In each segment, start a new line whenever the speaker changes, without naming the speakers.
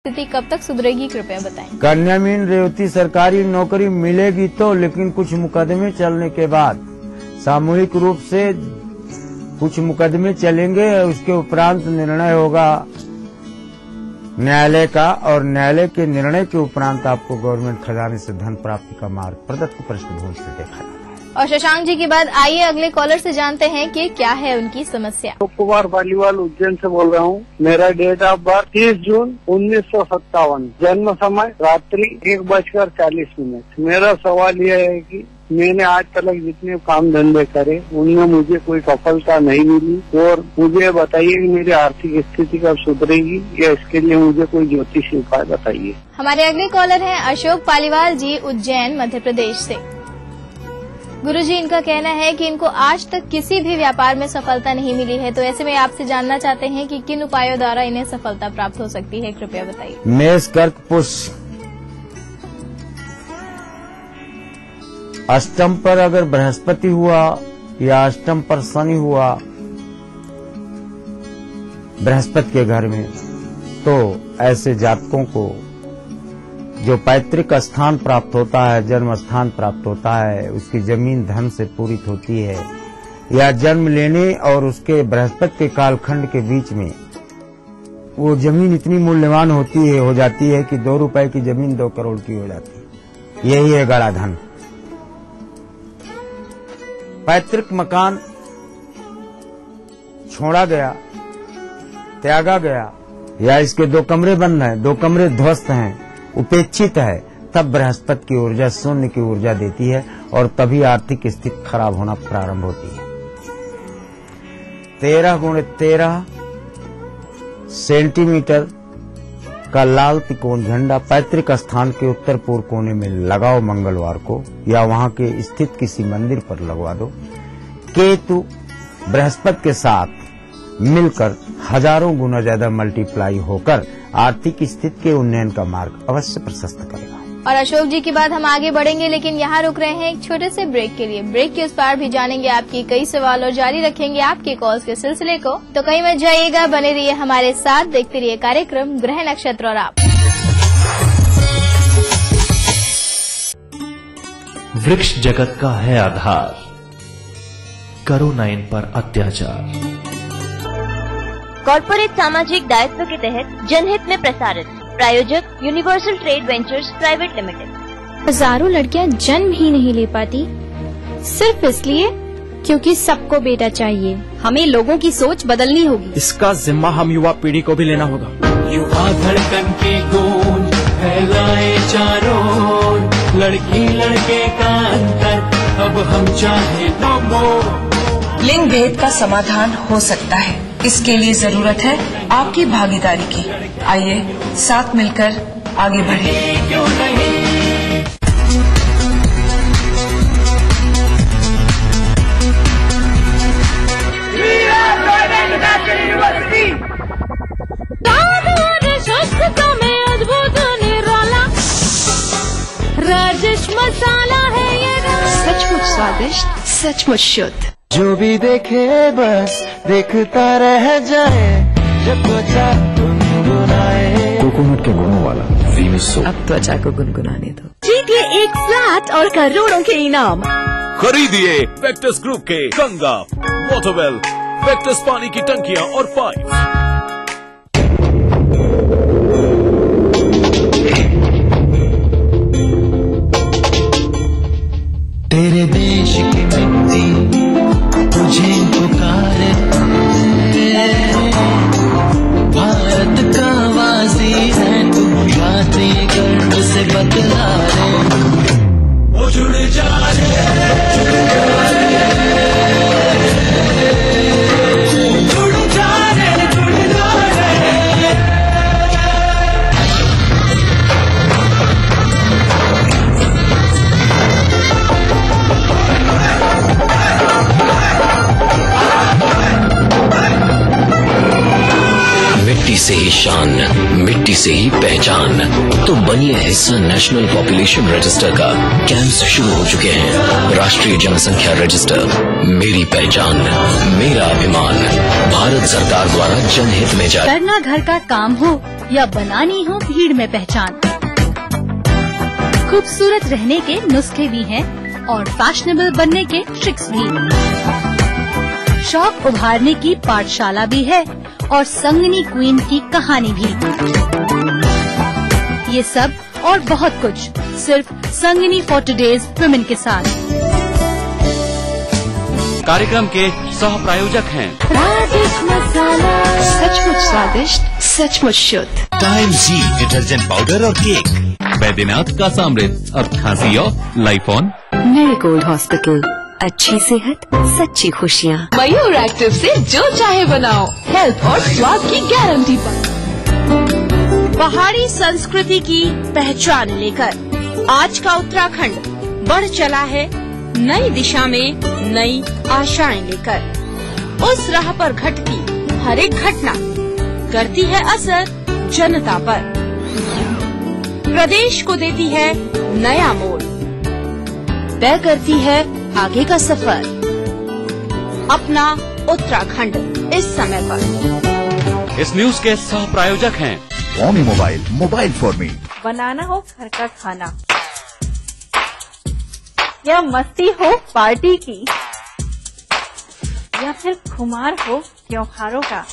स्थिति कब तक सुधरेगी, कृपया बताएं।
कन्या मीन रेवती सरकारी नौकरी मिलेगी तो, लेकिन कुछ मुकदमे चलने के बाद सामूहिक रूप से कुछ मुकदमे चलेंगे, उसके उपरांत निर्णय होगा न्यायालय का, और न्यायालय के निर्णय के उपरांत आपको गवर्नमेंट खजाने से धन प्राप्ति का मार्ग प्रदत्त पृष्ठभूमि से देखा जाता है।
और शशांक जी के बाद आइए अगले कॉलर से जानते हैं कि क्या है उनकी समस्या।
कुमार बालीवाल उज्जैन से बोल रहा हूँ। मेरा डेट ऑफ बर्थ 30 जून 1957, जन्म समय रात्रि 1:40। मेरा सवाल यह है कि मैंने आज तक जितने काम धंधे करे उनमें मुझे कोई सफलता नहीं मिली, और मुझे बताइए कि मेरी आर्थिक स्थिति कब सुधरेगी, या इसके लिए मुझे कोई ज्योतिषी उपाय बताइए।
हमारे अगले कॉलर हैं अशोक पालीवाल जी, उज्जैन मध्य प्रदेश से। गुरुजी, इनका कहना है कि इनको आज तक किसी भी व्यापार में सफलता नहीं मिली है, तो ऐसे में आपसे जानना चाहते हैं कि किन उपायों द्वारा इन्हें सफलता प्राप्त हो सकती है, कृपया बताइए।
मेष, कर्क, पुष्य, अष्टम पर अगर बृहस्पति हुआ या अष्टम पर शनि हुआ बृहस्पति के घर में, तो ऐसे जातकों को जो पैतृक स्थान प्राप्त होता है, जन्म स्थान प्राप्त होता है, उसकी जमीन धन से पूरित होती है, या जन्म लेने और उसके बृहस्पति के कालखंड के बीच में वो जमीन इतनी मूल्यवान हो जाती है कि 2 रुपए की जमीन 2 करोड़ की हो जाती है। यही है गड़ा धन। पैतृक मकान छोड़ा गया, त्यागा गया, या इसके 2 कमरे बंद हैं, 2 कमरे ध्वस्त हैं, उपेक्षित है, तब बृहस्पति की ऊर्जा शून्य की ऊर्जा देती है और तभी आर्थिक स्थिति खराब होना प्रारंभ होती है। 13x13 सेंटीमीटर का लाल त्रिकोण झंडा पैतृक स्थान के उत्तर पूर्व कोने में लगाओ मंगलवार को, या वहां के स्थित किसी मंदिर पर लगवा दो। केतु बृहस्पति के साथ मिलकर हजारों गुना ज्यादा मल्टीप्लाई होकर आर्थिक स्थिति के उन्नयन का मार्ग अवश्य प्रशस्त करेगा।
और अशोक जी के बाद हम आगे बढ़ेंगे, लेकिन यहाँ रुक रहे हैं एक छोटे से ब्रेक के लिए। ब्रेक के उस पार भी जानेंगे आपकी कई सवाल और जारी रखेंगे आपके कॉल्स के सिलसिले को, तो कहीं मत जाइएगा, बने रहिए हमारे साथ, देखते रहिए कार्यक्रम ग्रह नक्षत्र और आप।
वृक्ष जगत का है आधार, करो न इन पर अत्याचार।
कॉर्पोरेट सामाजिक दायित्व के तहत जनहित में प्रसारित, प्रायोजक universal trade ventures private limited.
हजारों लड़कियां जन्म ही नहीं ले पाती, सिर्फ इसलिए क्योंकि सबको बेटा चाहिए। हमें लोगों की सोच बदलनी होगी।
इसका जिम्मा हम युवा पीढ़ी को भी लेना होगा।
युवा धड़कन की गूंज फैलाए चारों, लड़की लड़के का अंतर अब हम चाहे तो वो।
लिंग भेद का समाधान हो सकता है, इसके लिए जरूरत है आपकी भागीदारी की। आइए साथ मिलकर आगे बढ़ें।
क्यों नहीं?
राजेश मसाला है ये, सचमुच स्वादिष्ट, सचमुच शुद्ध।
जो भी देखे बस देखता रह जाए, जब त्वचा गुनगुनाए।
कोकोनट के गुणों वाला वीनस सोप
अब त्वचा को गुनगुनाने दो।
जीतिए एक फ्लैट और करोड़ों के इनाम।
खरीदिए वेक्टर्स ग्रुप के गंगा, वाटरवेल, वेक्टर्स पानी की टंकियां और पाइप।
तेरे देश की मिट्टी तुझे पुकारे, भारत का वासी है तू, बातें गर्व से बतला रे।
ओ जुड़ जा रे, जुड़ जा रे, जुड़
से ही शान, मिट्टी से ही पहचान। तो बनिए हिस्सा नेशनल पॉपुलेशन रजिस्टर का। कैंप्स शुरू हो चुके हैं। राष्ट्रीय जनसंख्या रजिस्टर, मेरी पहचान मेरा अभिमान। भारत सरकार द्वारा जनहित में जारी।
करना घर का काम हो या बनानी हो भीड़ में पहचान, खूबसूरत रहने के नुस्खे भी हैं और फैशनेबल बनने के ट्रिक्स भी। शौक उभारने की पाठशाला भी है और संगनी क्वीन की कहानी भी। ये सब और बहुत कुछ सिर्फ संगनी फॉर टुडेज वुमेन के साथ।
कार्यक्रम के सह प्रायोजक हैं
सचमुच स्वादिष्ट, सचमुच शुद्ध।
टाइम जी डिटर्जेंट पाउडर और केक। बैद्यनाथ का सामृत, अब खांसी of, life on.
Marigold hospital, अच्छी सेहत, सच्ची खुशियाँ।
मयूर एक्टिव से जो चाहे बनाओ, हेल्थ और स्वाद की गारंटी पर।
पहाड़ी संस्कृति की पहचान लेकर आज का उत्तराखंड बढ़ चला है नई दिशा में, नई आशाएं लेकर। उस राह पर घटती हर एक घटना करती है असर जनता पर, प्रदेश को देती है नया मोड़, तय करती है आगे का सफर। अपना उत्तराखंड इस समय पर।
इस न्यूज के सह प्रायोजक हैं
ओमी मोबाइल, मोबाइल फॉर मी।
बनाना हो घर का खाना या मस्ती हो पार्टी की, या फिर खुमार हो त्योहारों का,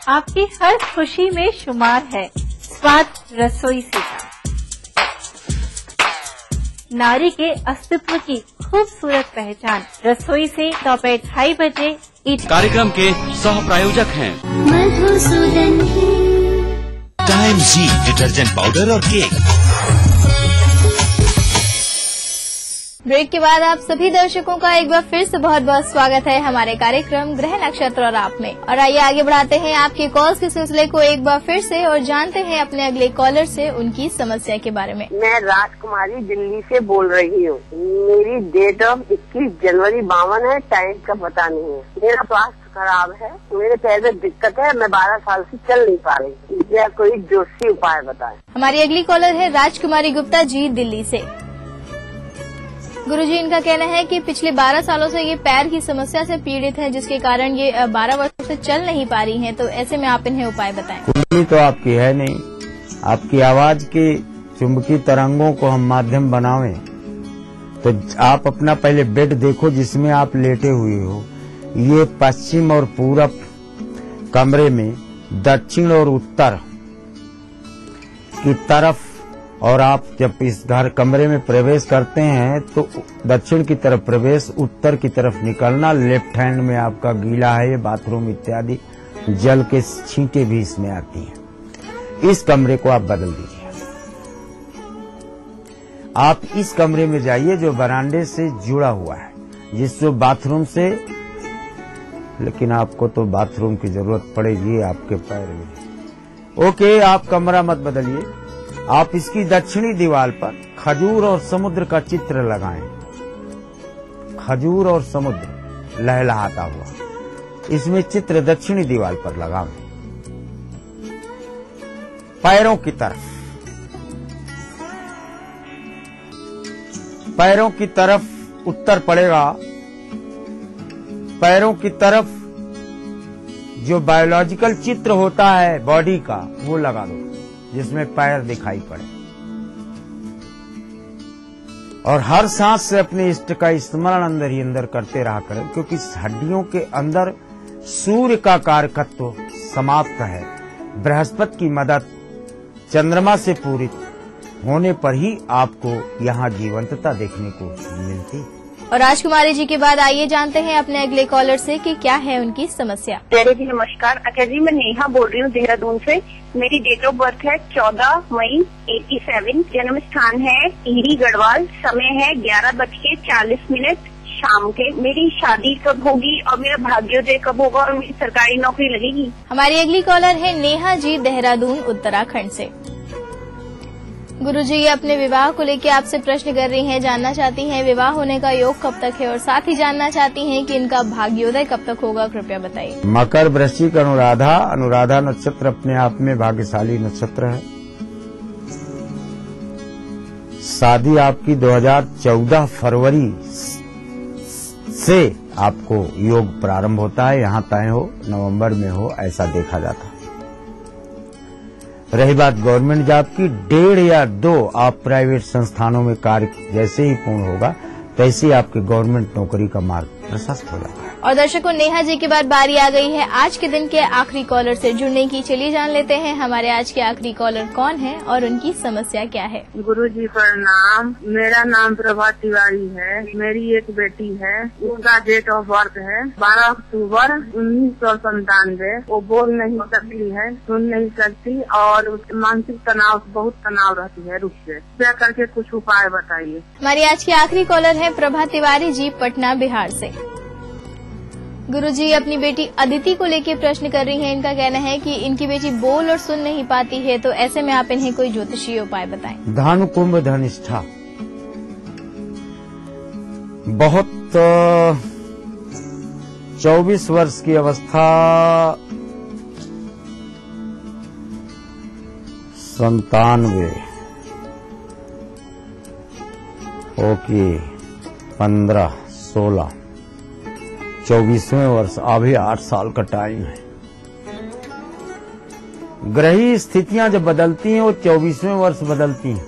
आपकी हर खुशी में शुमार है स्वाद रसोई से का। नारी के अस्तित्व की खूबसूरत पहचान रसोई से दोपहर 2:30 बजे।
कार्यक्रम के सह प्रायोजक हैं
मधुसूदन।
टाइम जी डिटर्जेंट पाउडर और केक।
ब्रेक के बाद आप सभी दर्शकों का एक बार फिर से बहुत बहुत स्वागत है हमारे कार्यक्रम ग्रह नक्षत्र और आप में। और आइए आगे बढ़ाते हैं आपके कॉल्स के सिलसिले को एक बार फिर से और जानते हैं अपने अगले कॉलर से उनकी समस्या के बारे में।
मैं राजकुमारी दिल्ली से बोल रही हूँ। मेरी डेट ऑफ 21 जनवरी 52 है। टाइम का पता नहीं है। मेरा स्वास्थ्य खराब है, मेरे पैर में दिक्कत है, मैं 12 साल से चल नहीं पा रही। मुझे कोई जोशी उपाय बताएं।
हमारी अगली कॉलर है राजकुमारी गुप्ता जी दिल्ली से। गुरुजी, इनका कहना है कि पिछले 12 सालों से ये पैर की समस्या से पीड़ित है, जिसके कारण ये 12 वर्षों से चल नहीं पा रही हैं। तो ऐसे में आप इन्हें उपाय बताएं।
कुंडली तो आपकी है नहीं, आपकी आवाज की चुंबकीय तरंगों को हम माध्यम बनावें तो आप अपना पहले बेड देखो जिसमें आप लेटे हुए हो। ये पश्चिम और पूरब कमरे में दक्षिण और उत्तर की तरफ, और आप जब इस घर कमरे में प्रवेश करते हैं तो दक्षिण की तरफ प्रवेश, उत्तर की तरफ निकलना। लेफ्ट हैंड में आपका गीला है, ये बाथरूम इत्यादि जल के छींटे भी इसमें आती हैं। इस कमरे को आप बदल दीजिए। आप इस कमरे में जाइए जो बरामदे से जुड़ा हुआ है, जिससे बाथरूम से, लेकिन आपको तो बाथरूम की जरूरत पड़ेगी आपके पैर में। ओके, आप कमरा मत बदलिए। आप इसकी दक्षिणी दीवार पर खजूर और समुद्र का चित्र लगाएं। खजूर और समुद्र लहलहाता हुआ, इसमें चित्र दक्षिणी दीवार पर लगाएं। पैरों की तरफ, पैरों की तरफ उत्तर पड़ेगा। पैरों की तरफ जो बायोलॉजिकल चित्र होता है बॉडी का, वो लगा दो जिसमें पैर दिखाई पड़े। और हर सांस से अपने इष्ट का स्मरण अंदर ही अंदर करते रहा करें, क्योंकि हड्डियों के अंदर सूर्य का कारकत्व समाप्त है। बृहस्पति की मदद चंद्रमा से पूरित होने पर ही आपको यहाँ जीवंतता देखने को मिलती।
और राजकुमारी जी के बाद आइए जानते हैं अपने अगले कॉलर से कि क्या है उनकी समस्या।
जी नमस्कार। अच्छा जी, मैं नेहा बोल रही हूँ देहरादून से। मेरी डेट ऑफ बर्थ है 14 मई 87। जन्म स्थान है ईरी गढ़वाल। समय है 11:40 शाम के। मेरी शादी कब होगी और मेरा भाग्योदय कब होगा और मेरी सरकारी नौकरी लगेगी?
हमारी अगली कॉलर है नेहा जी देहरादून उत्तराखंड से। गुरुजी अपने विवाह को लेकर आपसे प्रश्न कर रही हैं, जानना चाहती हैं विवाह होने का योग कब तक है और साथ ही जानना चाहती हैं कि इनका भाग्योदय कब तक होगा, कृपया बताइए।
मकर, वृश्चिक, अनुराधा नक्षत्र अपने आप में भाग्यशाली नक्षत्र है। शादी आपकी 2014 फरवरी से आपको योग प्रारंभ होता है, यहाँ तय हो नवंबर में हो ऐसा देखा जाता है। रही बात गवर्नमेंट जॉब की, 1.5 या 2 आप प्राइवेट संस्थानों में कार्य जैसे ही पूर्ण होगा तैसे ही आपके गवर्नमेंट नौकरी का मार्ग प्रशस्त हो जाता है।
और दर्शकों, नेहा जी के बाद बारी आ गई है आज के दिन के आखिरी कॉलर से जुड़ने की। चलिए जान लेते हैं हमारे आज के आखिरी कॉलर कौन है और उनकी समस्या क्या है।
गुरुजी प्रणाम, मेरा नाम प्रभा तिवारी है। मेरी एक बेटी है, उसका डेट ऑफ बर्थ है 12 अक्टूबर 1997। वो बोल नहीं सकती है, सुन नहीं सकती और मानसिक तनाव, बहुत तनाव रहती है। रुक से क्या करके कुछ उपाय बताइए।
हमारी आज की आखिरी कॉलर है प्रभा तिवारी जी, पटना बिहार से। गुरुजी अपनी बेटी अदिति को लेकर प्रश्न कर रही हैं। इनका कहना है कि इनकी बेटी बोल और सुन नहीं पाती है, तो ऐसे में आप इन्हें कोई ज्योतिषीय उपाय बताएं।
धनु कुंभ धनिष्ठा, बहुत 24 वर्ष की अवस्था, 97 ओके 15, 16, 24वें वर्ष, अभी 8 साल का टाइम है। ग्रही स्थितियां जब बदलती हैं वो 24वें वर्ष बदलती हैं।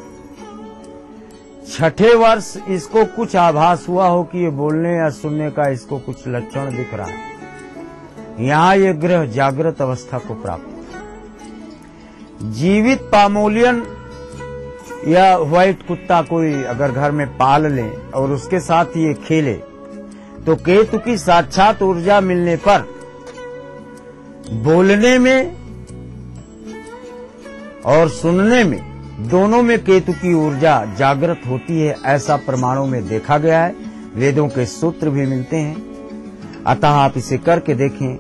6ठे वर्ष इसको कुछ आभास हुआ हो कि ये बोलने या सुनने का इसको कुछ लक्षण दिख रहा है। यहाँ ये ग्रह जागृत अवस्था को प्राप्त है। जीवित पामोलियन या व्हाइट कुत्ता कोई अगर घर में पाल लें और उसके साथ ये खेले तो केतु की साक्षात ऊर्जा मिलने पर बोलने में और सुनने में दोनों में केतु की ऊर्जा जागृत होती है, ऐसा प्रमाणों में देखा गया है। वेदों के सूत्र भी मिलते हैं। अतः आप इसे करके देखें,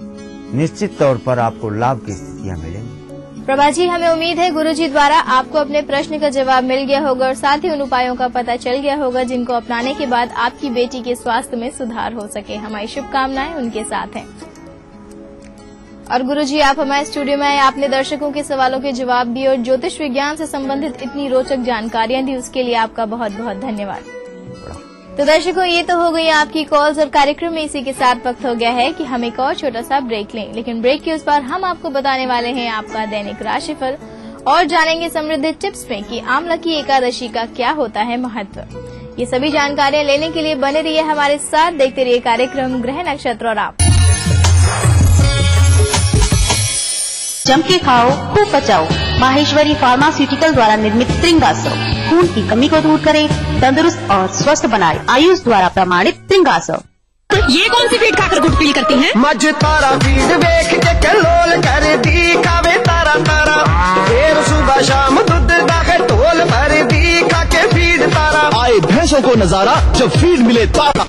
निश्चित तौर पर आपको लाभ की स्थितियां मिलेंगी।
प्रभा जी, हमें उम्मीद है गुरुजी द्वारा आपको अपने प्रश्न का जवाब मिल गया होगा और साथ ही उन उपायों का पता चल गया होगा जिनको अपनाने के बाद आपकी बेटी के स्वास्थ्य में सुधार हो सके। हमारी शुभकामनाएं उनके साथ हैं। और गुरुजी, आप हमारे स्टूडियो में आए, आपने दर्शकों के सवालों के जवाब दिए और ज्योतिष विज्ञान से संबंधित इतनी रोचक जानकारियां दी, उसके लिए आपका बहुत बहुत धन्यवाद। तो दर्शकों, ये तो हो गई आपकी कॉल्स और कार्यक्रम में इसी के साथ वक्त हो गया है कि हम एक और छोटा सा ब्रेक लें। लेकिन ब्रेक के उस पार हम आपको बताने वाले हैं आपका दैनिक राशिफल और जानेंगे समृद्धि टिप्स में कि आंवला की एकादशी का क्या होता है महत्व। ये सभी जानकारियां लेने के लिए बने रहिए हमारे साथ, देखते रहिए कार्यक्रम ग्रह नक्षत्र और आप।
जम के खाओ, खूब बचाओ। माहेश्वरी फार्मास्यूटिकल द्वारा निर्मित त्रिंगासव खून की कमी को दूर करे, तंदुरुस्त और स्वस्थ बनाए। आयुष द्वारा प्रमाणित त्रिंगासव।
ये कौन सी फीड खाकर गुड फील करती हैं?
मज तारा फीड देख के कलोल कर दी, खावे तारा तारा। फिर सुबह शाम दूध दाखे टोल भर दी, खा के फीड तारा।
आए भैंसों को नजारा जब फीड मिले तारा।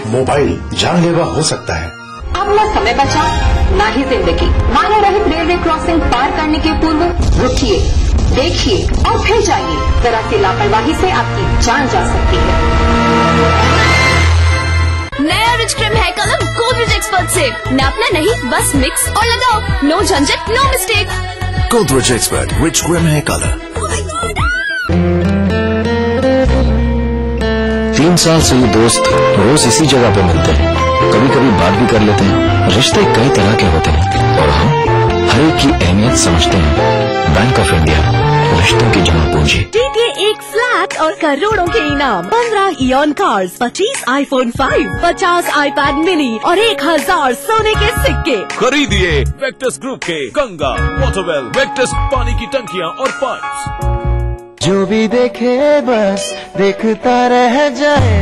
मोबाइल जानलेवा हो सकता है।
अब न समय बचा, न ही जिंदगी। मानव रहित रेलवे क्रॉसिंग पार करने के पूर्व रुकिए, देखिए और फिर जाइए। जरा सी लापरवाही से आपकी जान जा सकती है।
नया rich cream hair colour Godrej expert से नापना नहीं, बस मिक्स और लगाओ। नो झंझट, no mistake.
Godrej expert rich cream hair colour.
3 साल से ये दोस्त रोज इसी जगह पे मिलते हैं, कभी कभी बात भी कर लेते हैं। रिश्ते कई तरह के होते हैं और हम हर एक की अहमियत समझते हैं। बैंक ऑफ इंडिया, रिश्तों की जमा पूंजी।
जीते एक फ्लैट और करोड़ों के इनाम, 15 ion cars, 25 iPhone 5, 50 iPad mini और 1000 सोने के सिक्के।
खरीदिए वेक्टस ग्रुप के गंगा, वाटरवेल, वेक्टस पानी की टंकियां और पाइप्स।
जो भी देखे बस देखता रह जाए,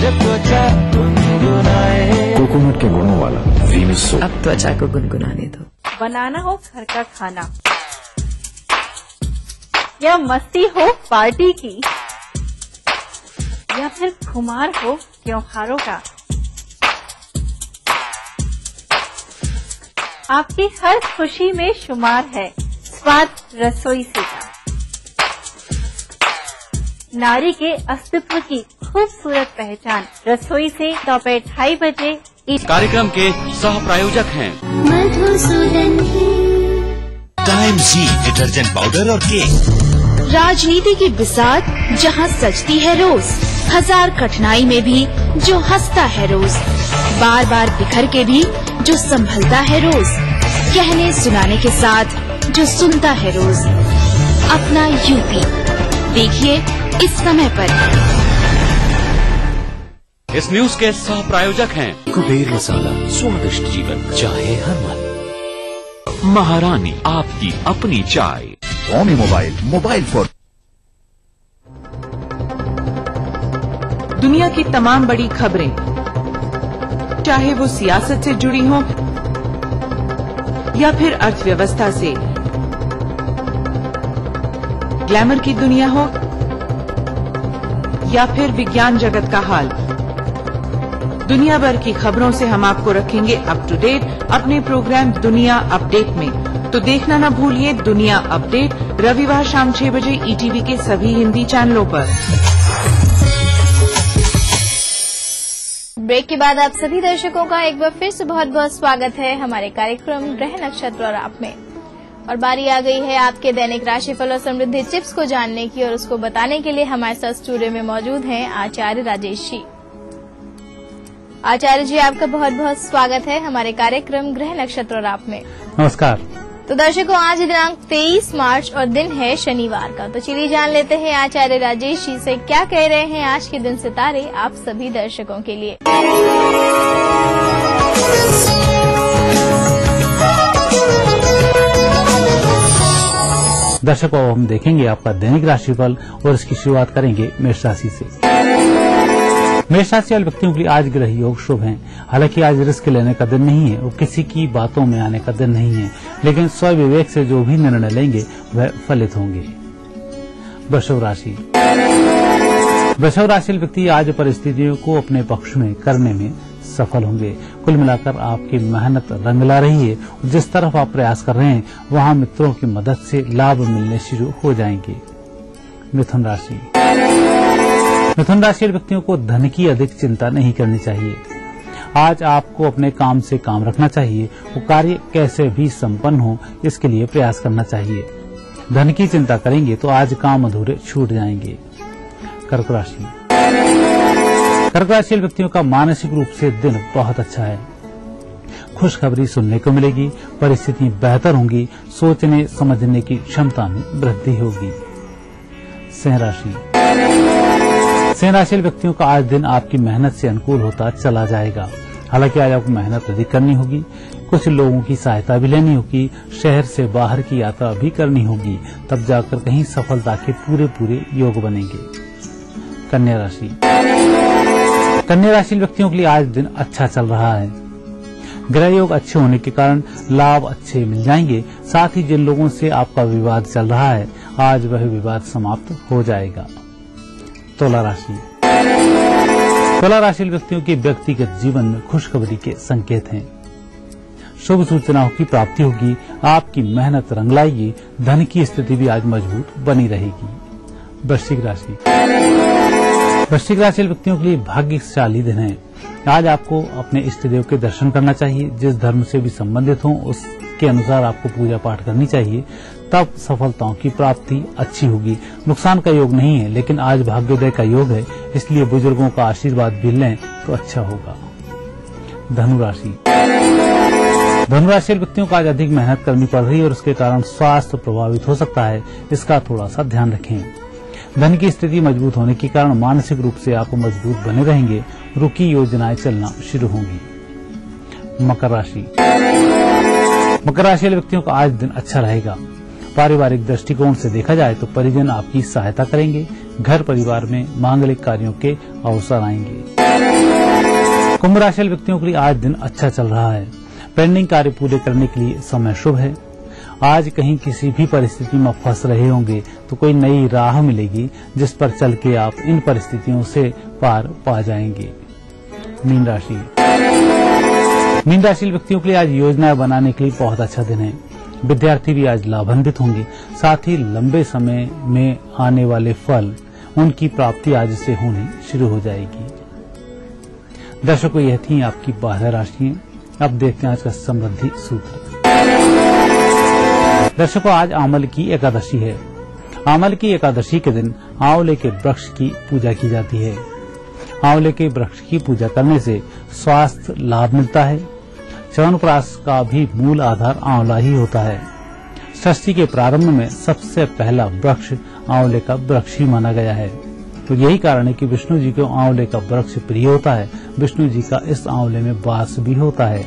जब त्वचा गुनगुनाए।
कोकोनट के गुणों वाला वीनस सोप।
अब त्वचा को गुनगुनाने दो।
बनाना हो घर का खाना या मस्ती हो पार्टी की, या फिर खुमार हो त्योहारों का, आपकी हर खुशी में शुमार है स्वाद रसोई से का। नारी के अस्तित्व की खूबसूरत पहचान रसोई से दोपहर 2:30 बजे।
कार्यक्रम के सह प्रायोजक हैं
मधुसूदन।
टाइम जी डिटर्जेंट पाउडर और केक।
राजनीति की बिसात जहाँ सजती है रोज, हजार कठिनाई में भी जो हंसता है रोज, बार बार बिखर के भी जो संभलता है रोज, कहने सुनाने के साथ जो सुनता है रोज। अपना यूपी देखिए इस समय पर।
इस न्यूज के सह प्रायोजक हैं
कुबेर मसाला, स्वादिष्ट जीवन चाहे हर मन। महारानी, आपकी अपनी चाय।
ओमी मोबाइल, मोबाइल फॉर।
दुनिया की तमाम बड़ी खबरें, चाहे वो सियासत से जुड़ी हों या फिर अर्थव्यवस्था से, ग्लैमर की दुनिया हो या फिर विज्ञान जगत का हाल, दुनिया भर की खबरों से हम आपको रखेंगे अप टू डेट अपने प्रोग्राम दुनिया अपडेट में। तो देखना न भूलिए दुनिया अपडेट, रविवार शाम 6 बजे ईटीवी के सभी हिंदी चैनलों पर।
ब्रेक के बाद आप सभी दर्शकों का एक बार फिर से बहुत बहुत स्वागत है हमारे कार्यक्रम ग्रह नक्षत्र और आप में। और बारी आ गई है आपके दैनिक राशिफल और समृद्धि टिप्स को जानने की, और उसको बताने के लिए हमारे साथ स्टूडियो में मौजूद हैं आचार्य राजेश जी। आचार्य जी, आपका बहुत बहुत स्वागत है हमारे कार्यक्रम ग्रह नक्षत्र और आप में।
नमस्कार।
तो दर्शकों, आज दिनांक 23 मार्च और दिन है शनिवार का। तो चलिए जान लेते हैं आचार्य राजेश जी से क्या कह रहे हैं आज के दिन सितारे आप सभी दर्शकों के लिए।
दर्शकों, हम देखेंगे आपका दैनिक राशिफल और इसकी शुरुआत करेंगे मेष राशि से। मेष राशि वाले व्यक्तियों के लिए आज ग्रह योग शुभ हैं। हालांकि आज रिस्क लेने का दिन नहीं है और किसी की बातों में आने का दिन नहीं है, लेकिन स्वविवेक से जो भी निर्णय लेंगे वह फलित होंगे। वृषभ राशि। वृषभ राशि वाले व्यक्ति आज परिस्थितियों को अपने पक्ष में करने में सफल होंगे। कुल मिलाकर आपकी मेहनत रंग ला रही है। जिस तरफ आप प्रयास कर रहे हैं वहां मित्रों की मदद से लाभ मिलने शुरू हो जाएंगे। मिथुन राशि। मिथुन राशि व्यक्तियों को धन की अधिक चिंता नहीं करनी चाहिए। आज आपको अपने काम से काम रखना चाहिए। वो कार्य कैसे भी संपन्न हो इसके लिए प्रयास करना चाहिए। धन की चिंता करेंगे तो आज काम अधूरे छूट जाएंगे। कर्क राशि। कर्क राशि व्यक्तियों का मानसिक रूप से दिन बहुत अच्छा है। खुशखबरी सुनने को मिलेगी। परिस्थिति बेहतर होंगी। सोचने समझने की क्षमता में वृद्धि होगी। सिंह राशि। सिंह राशि व्यक्तियों का आज दिन आपकी मेहनत से अनुकूल होता चला जाएगा। हालांकि आज आपको मेहनत अधिक करनी होगी। कुछ लोगों की सहायता भी लेनी होगी। शहर से बाहर की यात्रा भी करनी होगी, तब जाकर कहीं सफलता के पूरे योग बनेंगे। कन्या राशि। कन्या राशि व्यक्तियों के लिए आज दिन अच्छा चल रहा है। ग्रह योग अच्छे होने के कारण लाभ अच्छे मिल जाएंगे। साथ ही जिन लोगों से आपका विवाद चल रहा है आज वह विवाद समाप्त हो जाएगा। तुला राशि। तुला राशि व्यक्तियों के व्यक्तिगत जीवन में खुशखबरी के संकेत हैं। शुभ सूचनाओं की प्राप्ति होगी। आपकी मेहनत रंग लाएगी। धन की स्थिति भी आज मजबूत बनी रहेगी। वृश्चिक राशि। वृश्चिक राशि व्यक्तियों के लिए भाग्यशाली दिन है। आज आपको अपने इष्ट देव के दर्शन करना चाहिए। जिस धर्म से भी संबंधित हो उसके अनुसार आपको पूजा पाठ करनी चाहिए, तब सफलताओं की प्राप्ति अच्छी होगी। नुकसान का योग नहीं है, लेकिन आज भाग्योदय का योग है, इसलिए बुजुर्गों का आशीर्वाद भी लें तो अच्छा होगा। धनु राशि। धनुराशि व्यक्तियों को आज अधिक मेहनत करनी पड़ रही है और उसके कारण स्वास्थ्य प्रभावित हो सकता है, इसका थोड़ा सा ध्यान रखें। धन की स्थिति मजबूत होने के कारण मानसिक रूप से आप मजबूत बने रहेंगे, रुकी योजनाएं चलना शुरू होंगी। मकर राशि वाले व्यक्तियों का आज दिन अच्छा रहेगा। पारिवारिक दृष्टिकोण से देखा जाए तो परिजन आपकी सहायता करेंगे, घर परिवार में मांगलिक कार्यों के अवसर आएंगे। कुंभ राशि वाले व्यक्तियों के लिए आज दिन अच्छा चल रहा है। पेंडिंग कार्य पूरे करने के लिए समय शुभ है। आज कहीं किसी भी परिस्थिति में फंस रहे होंगे तो कोई नई राह मिलेगी जिस पर चल के आप इन परिस्थितियों से पार पा जाएंगे। मीन राशि व्यक्तियों के लिए आज योजनाएं बनाने के लिए बहुत अच्छा दिन है। विद्यार्थी भी आज लाभान्वित होंगे, साथ ही लंबे समय में आने वाले फल उनकी प्राप्ति आज से होनी शुरू हो जाएगी। दर्शकों, यह थी आपकी 12 राशियां। अब देखते हैं आज का समृद्धि सूत्र। दर्शकों, आज आमल की एकादशी है। आमल की एकादशी के दिन आंवले के वृक्ष की पूजा की जाती है। आंवले के वृक्ष की पूजा करने से स्वास्थ्य लाभ मिलता है। च्यवनप्राश का भी मूल आधार आंवला ही होता है। षष्ठी के प्रारंभ में सबसे पहला वृक्ष आंवले का वृक्ष ही माना गया है। तो यही कारण है कि विष्णु जी को आंवले का वृक्ष प्रिय होता है। विष्णु जी का इस आंवले में वास भी होता है।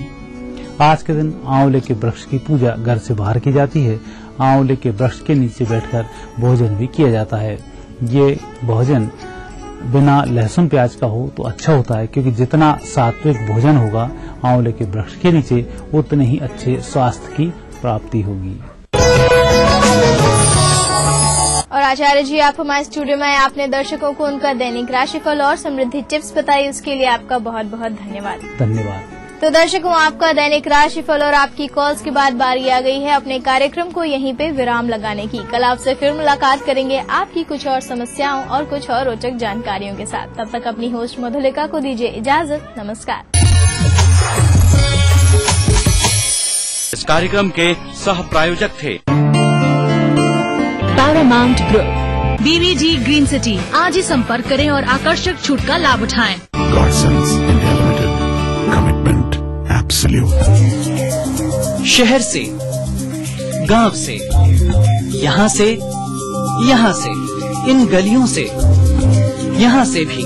आज के दिन आंवले के वृक्ष की पूजा घर से बाहर की जाती है। आंवले के वृक्ष के नीचे बैठकर भोजन भी किया जाता है। ये भोजन बिना लहसुन प्याज का हो तो अच्छा होता है, क्योंकि जितना सात्विक भोजन होगा आंवले के वृक्ष के नीचे उतने ही अच्छे स्वास्थ्य की प्राप्ति होगी।
और आचार्य जी, आप हमारे स्टूडियो में आपने दर्शकों को उनका दैनिक राशिफल और समृद्धि टिप्स बताई, उसके लिए आपका बहुत बहुत धन्यवाद।
धन्यवाद।
तो दर्शकों, आपका दैनिक राशिफल और आपकी कॉल्स के बाद बारी आ गई है अपने कार्यक्रम को यहीं पे विराम लगाने की। कल आपसे फिर मुलाकात करेंगे आपकी कुछ और समस्याओं और कुछ और रोचक जानकारियों के साथ। तब तक अपनी होस्ट मधुलिका को दीजिए इजाजत। नमस्कार।
इस कार्यक्रम के सह प्रायोजक थे
Paramount group, BVG green city. आज ही संपर्क करें और आकर्षक छूट का लाभ उठाएं।
गॉडसंस इंडिया लिमिटेड, कमिटमेंट एब्सोल्यूट।
शहर से, गांव से, यहाँ से, इन गलियों से, यहाँ से भी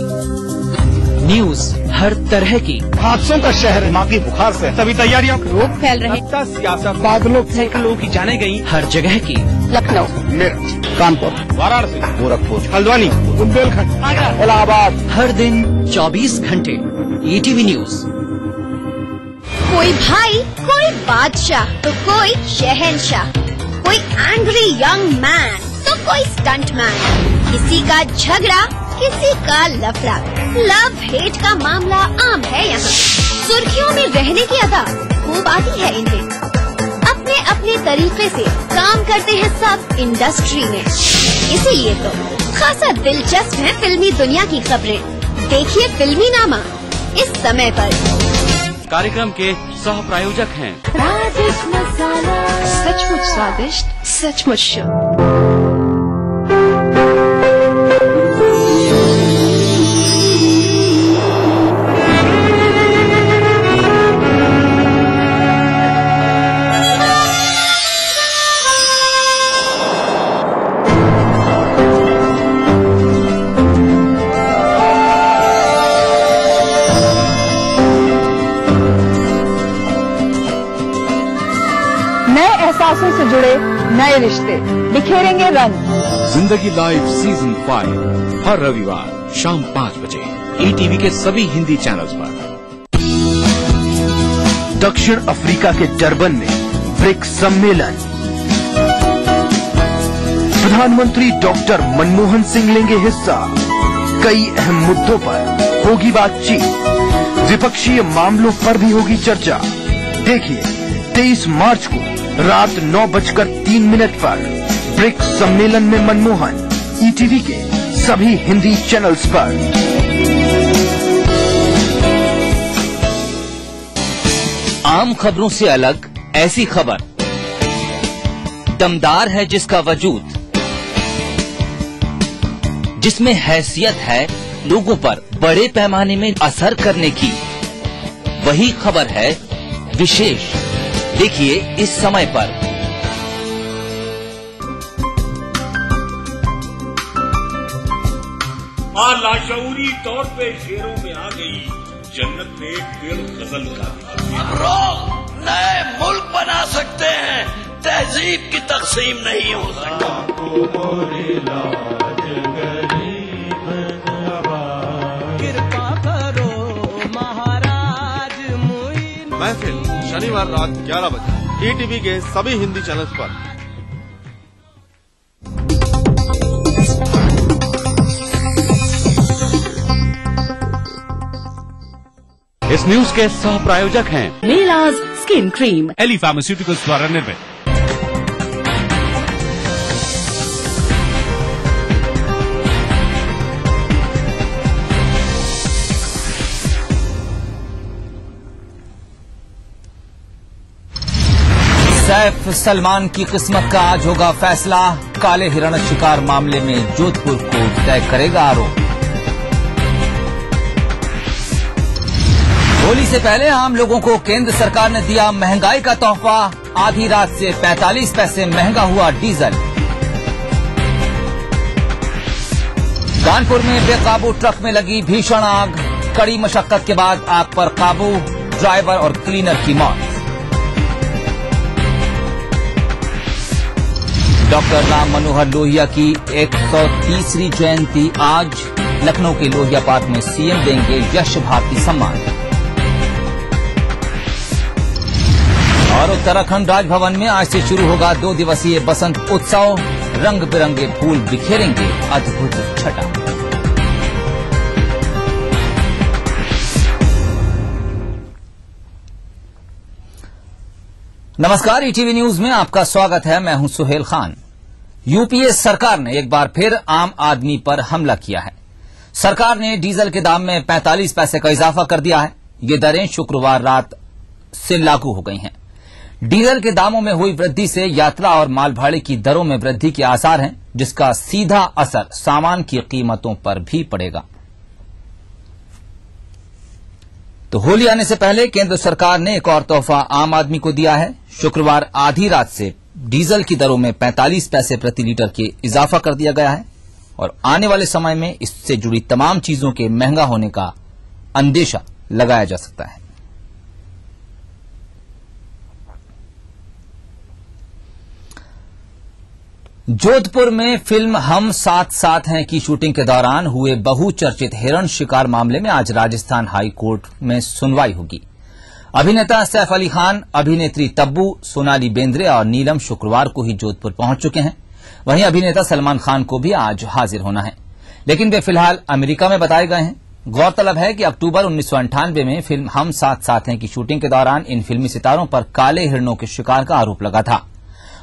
न्यूज हर तरह की।
हादसों का शहर, दिमागी बुखार से सभी तैयारियां, रोग फैल रहे, सियासत, बादलों, सैकड़ों की जाने गई
हर जगह की।
लखनऊ, मेरठ, कानपुर, वाराणसी, गोरखपुर, हल्द्वानी, बुंदेलखंड, इलाहाबाद।
हर दिन 24 घंटे ETV न्यूज।
कोई भाई, कोई बादशाह तो कोई शहंशाह, कोई एंग्री यंग मैन तो कोई स्टंट मैन। किसी का झगड़ा, किसी का लफड़ा, लव हेट का मामला आम है यहाँ। सुर्खियों में रहने की अदा खूब आती है इन्हें। अपने अपने तरीके से काम करते हैं सब इंडस्ट्री में, इसीलिए तो खासा दिलचस्प है फिल्मी दुनिया की खबरें। देखिए फिल्मी नामा इस समय पर।
कार्यक्रम के सह प्रायोजक हैं
राजेश मसाला, सचमुच स्वादिष्ट, सचमुच शुद्ध।
एहसासों से जुड़े नए रिश्ते बिखेरेंगे रंग।
जिंदगी लाइव सीजन 5 हर रविवार शाम 5 बजे ETV के सभी हिंदी चैनल्स पर।
दक्षिण अफ्रीका के डरबन में ब्रिक्स सम्मेलन। प्रधानमंत्री डॉक्टर मनमोहन सिंह लेंगे हिस्सा। कई अहम मुद्दों पर होगी बातचीत, विपक्षीय मामलों पर भी होगी चर्चा। देखिए 23 मार्च को रात 9:03 पर ब्रिक्स सम्मेलन में मनमोहन, ETV के सभी हिंदी चैनल्स पर।
आम खबरों से अलग ऐसी खबर, दमदार है जिसका वजूद, जिसमें हैसियत है लोगों पर बड़े पैमाने में असर करने की। वही खबर है विशेष,
देखिए इस समय पर।
लाशऊरी तौर पे शेरों में आ गई जन्नत ने दिल गजल का।
नए मुल्क बना सकते हैं, तहजीब की तकसीम नहीं हो सकती।
कृपा करो महाराज महफिल शनिवार रात 11 बजे ईटीवी के सभी हिंदी चैनल्स पर।
इस न्यूज के सह प्रायोजक हैं
मेलाज स्किन क्रीम,
एली फार्मास्यूटिकल्स द्वारा निर्मित।
सैफ सलमान की किस्मत का आज होगा फैसला। काले हिरण शिकार मामले में जोधपुर कोर्ट तय करेगा आरोप। होली से पहले आम लोगों को केंद्र सरकार ने दिया महंगाई का तोहफा। आधी रात से 45 पैसे महंगा हुआ डीजल। कानपुर में बेकाबू ट्रक में लगी भीषण आग। कड़ी मशक्कत के बाद आग पर काबू, ड्राइवर और क्लीनर की मौत। डॉक्टर राम मनोहर लोहिया की 130वीं जयंती आज। लखनऊ के लोहिया पार्क में सीएम देंगे यश भारती सम्मान। और उत्तराखंड राजभवन में आज से शुरू होगा 2 दिवसीय बसंत उत्सव। रंग बिरंगे फूल बिखेरेंगे अद्भुत छटा। नमस्कार, ईटीवी न्यूज में आपका स्वागत है। मैं हूं सुहेल खान। यूपीए सरकार ने एक बार फिर आम आदमी पर हमला किया है। सरकार ने डीजल के दाम में 45 पैसे का इजाफा कर दिया है। ये दरें शुक्रवार रात से लागू हो गई हैं। डीजल के दामों में हुई वृद्धि से यात्रा और माल भाड़े की दरों में वृद्धि के आसार हैं, जिसका सीधा असर सामान की कीमतों पर भी पड़ेगा। तो होली आने से पहले केंद्र सरकार ने एक और तोहफा आम आदमी को दिया है। शुक्रवार आधी रात से डीजल की दरों में 45 पैसे प्रति लीटर के इजाफा कर दिया गया है और आने वाले समय में इससे जुड़ी तमाम चीजों के महंगा होने का अंदेशा लगाया जा सकता है। जोधपुर में फिल्म हम साथ साथ हैं की शूटिंग के दौरान हुए बहुचर्चित हिरण शिकार मामले में आज राजस्थान हाई कोर्ट में सुनवाई होगी। अभिनेता सैफ अली खान, अभिनेत्री तब्बू, सोनाली बेंद्रे और नीलम शुक्रवार को ही जोधपुर पहुंच चुके हैं। वहीं अभिनेता सलमान खान को भी आज हाजिर होना है, लेकिन वे फिलहाल अमेरिका में बताए गए हैं। गौरतलब है कि अक्टूबर 1998 में फिल्म हम साथ साथ हैं की शूटिंग के दौरान इन फिल्मी सितारों पर काले हिरणों के शिकार का आरोप लगा था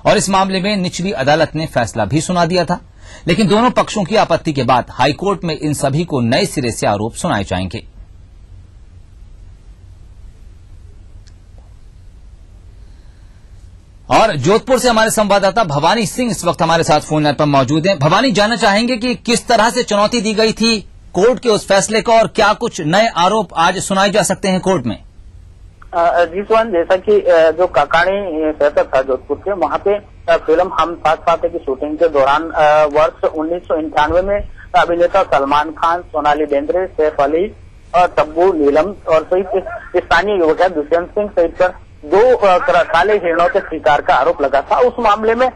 और इस मामले में निचली अदालत ने फैसला भी सुना दिया था। लेकिन दोनों पक्षों की आपत्ति के बाद हाईकोर्ट में इन सभी को नए सिरे से आरोप सुनाए जाएंगे। और जोधपुर से हमारे संवाददाता भवानी सिंह इस वक्त हमारे साथ फोन लाइन पर मौजूद हैं। भवानी, जानना चाहेंगे कि किस तरह से चुनौती दी गई थी कोर्ट के उस फैसले को और क्या कुछ नए आरोप आज सुनाए जा सकते हैं कोर्ट में?
जी सुवन, जैसा कि जो काकाणी सेक्टर था जोधपुर के, वहाँ पे फिल्म हम साथ साथ की शूटिंग के दौरान वर्ष 1998 में अभिनेता सलमान खान, सोनाली बेंद्रे, सैफ अली और तब्बू, नीलम और सहित स्थानीय युवक है दुष्यंत सिंह सहित 2 काले हिरणों के शिकार का आरोप लगा था। उस मामले में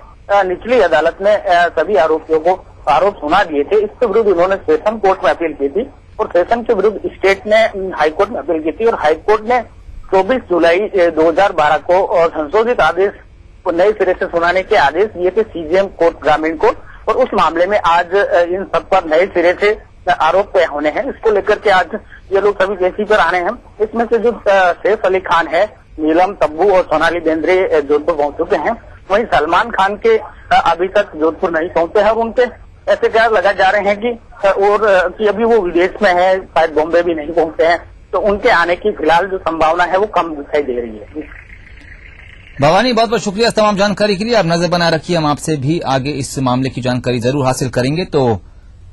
निचली अदालत ने सभी आरोपियों को आरोप सुना दिए थे। इसके विरुद्ध उन्होंने सेशन कोर्ट में अपील की थी और सेशन के विरुद्ध स्टेट ने हाईकोर्ट में अपील की थी और हाईकोर्ट ने 24 जुलाई 2012 को संशोधित आदेश को नए सिरे से सुनाने के आदेश दिए थे सीजेएम कोर्ट ग्रामीण को और उस मामले में आज इन सब पर नए सिरे से आरोप तय होने हैं। इसको लेकर के आज ये लोग सभी पेशी पर आने हैं। इसमें से जो सैफ अली खान है, नीलम, तब्बू और सोनाली बेंद्रे जोधपुर पहुंच चुके हैं। वहीं सलमान खान के अभी तक जोधपुर नहीं पहुंचे हैं और उनके ऐसे क्या लगाए जा रहे हैं कि अभी वो विदेश में है, शायद बॉम्बे भी नहीं पहुंचे हैं, तो उनके आने की फिलहाल जो संभावना है वो कम दिखाई दे रही है।
भवानी, बहुत बहुत शुक्रिया इस तमाम जानकारी के लिए। आप नजर बनाए रखिए, हम आपसे भी आगे इस मामले की जानकारी जरूर हासिल करेंगे। तो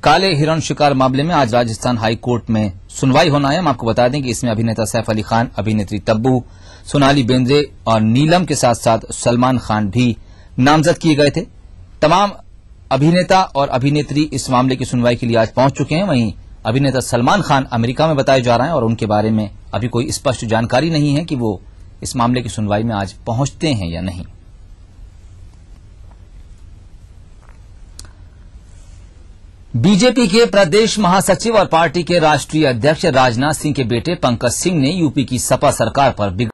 काले हिरण शिकार मामले में आज राजस्थान हाई कोर्ट में सुनवाई होना है। हम आपको बता दें कि इसमें अभिनेता सैफ अली खान, अभिनेत्री तब्बू, सोनाली बेंद्रे और नीलम के साथ साथ सलमान खान भी नामजद किए गए थे। तमाम अभिनेता और अभिनेत्री इस मामले की सुनवाई के लिए आज पहुंच चुके हैं। वहीं अभिनेता सलमान खान अमेरिका में बताए जा रहे हैं और उनके बारे में अभी कोई स्पष्ट जानकारी नहीं है कि वो इस मामले की सुनवाई में आज पहुंचते हैं या नहीं। बीजेपी के प्रदेश महासचिव और पार्टी के राष्ट्रीय अध्यक्ष राजनाथ सिंह के बेटे पंकज सिंह ने यूपी की सपा सरकार पर